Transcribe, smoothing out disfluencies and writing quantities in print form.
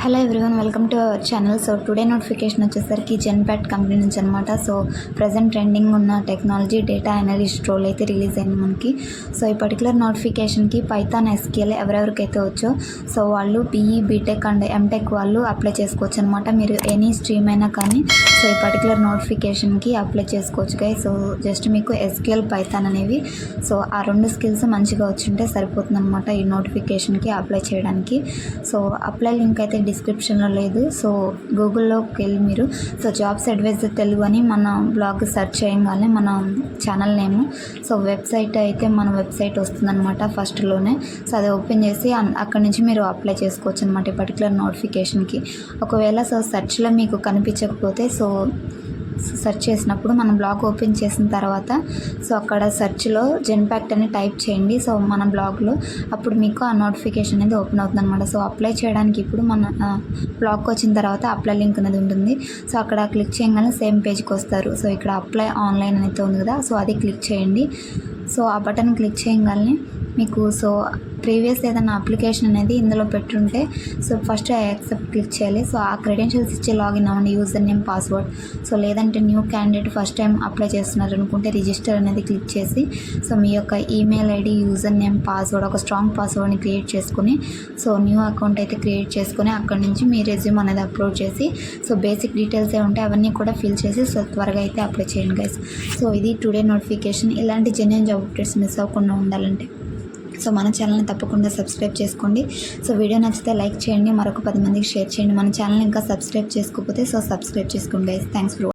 Hello everyone, welcome to our channel. So today notification వచ్చేసరికి Genpact company నుంచి అనమాట. So present trending ఉన్న technology data analyst role అయితే release అయింది మనకి. సో ఈ పర్టికులర్ నోటిఫికేషన్కి పైథాన్ ఎస్క్యూఎల్ ఎవరెవరికైతే వచ్చో సో వాళ్ళు బీఈ బీటెక్ అండ్ ఎంటెక్ వాళ్ళు అప్లై చేసుకోవచ్చు అనమాట. మీరు ఎనీ స్ట్రీమ్ అయినా కానీ సో ఈ పర్టికులర్ నోటిఫికేషన్కి అప్లై చేసుకోవచ్చు గైస్. సో జస్ట్ మీకు ఎస్క్యూఎల్ పైథాన్ అనేవి సో ఆ రెండు స్కిల్స్ మంచిగా వచ్చింటే సరిపోతుంది అనమాట ఈ నోటిఫికేషన్కి అప్లై చేయడానికి. సో అప్లై లింక్ అయితే డిస్క్రిప్షన్లో లేదు. సో గూగుల్లోకి వెళ్ళి మీరు సో జాబ్స్ అడ్వైజర్ తెలుగు అని మన బ్లాగ్ సెర్చ్ చేయగానే మన ఛానల్ నేము సో వెబ్సైట్ అయితే మన వెబ్సైట్ వస్తుందన్నమాట ఫస్ట్లోనే. సో అది ఓపెన్ చేసి అక్కడి నుంచి మీరు అప్లై చేసుకోవచ్చు అనమాట ఈ పర్టికులర్ నోటిఫికేషన్కి. ఒకవేళ సో సెర్చ్లో మీకు కనిపించకపోతే సో సెర్చ్ చేసినప్పుడు మన బ్లాగ్ ఓపెన్ చేసిన తర్వాత సో అక్కడ సెర్చ్లో జెన్పాక్ట్ అని టైప్ చేయండి సో మన బ్లాగ్లో, అప్పుడు మీకు ఆ నోటిఫికేషన్ అనేది ఓపెన్ అవుతుంది అనమాట. సో అప్లై చేయడానికి ఇప్పుడు మన బ్లాగ్కి వచ్చిన తర్వాత అప్లై లింక్ అనేది ఉంటుంది. సో అక్కడ క్లిక్ చేయగానే సేమ్ పేజ్కి వస్తారు. సో ఇక్కడ అప్లై ఆన్లైన్ అనేది ఉంది కదా, సో అది క్లిక్ చేయండి. సో ఆ బటన్ క్లిక్ చేయగానే మీకు సో ప్రీవియస్ ఏదైనా అప్లికేషన్ అనేది ఇందులో పెట్టుంటే సో ఫస్ట్ యాక్సెప్ట్ క్లిక్ చేయాలి. సో ఆ క్రెడెన్షియల్స్ ఇచ్చి లాగిన్ అవ్వండి, యూజర్ నేమ్ పాస్వర్డ్. సో లేదంటే new candidate first time apply చేస్తున్నారు అనుకుంటే రిజిస్టర్ అనేది క్లిక్ చేసి సో మీ యొక్క email ID, user name, password, ఒక స్ట్రాంగ్ పాస్వర్డ్ని క్రియేట్ చేసుకుని సో న్యూ అకౌంట్ అయితే క్రియేట్ చేసుకుని అక్కడ నుంచి మీ రెజ్యూమ్ అనేది అప్లోడ్ చేసి సో బేసిక్ డీటెయిల్స్ ఏ ఉంటాయి అవన్నీ కూడా ఫిల్ చేసి సో త్వరగా అయితే అప్లై చేయండి గైస్. సో ఇది టుడే నోటిఫికేషన్. ఇలాంటి జెన్యూన్ జాబ్ అప్డేట్స్ మిస్ అవ్వకుండా ఉండాలంటే సో మన ఛానల్ని తప్పకుండా సబ్స్క్రైబ్ చేసుకోండి. సో వీడియో నచ్చితే లైక్ చేయండి, మరొక 10 మందికి షేర్ చేయండి. మన ఛానల్ ఇంకా సబ్స్క్రైబ్ చేసుకోకపోతే సో సబ్స్క్రైబ్ చేసుకోండి గైస్. Thanks for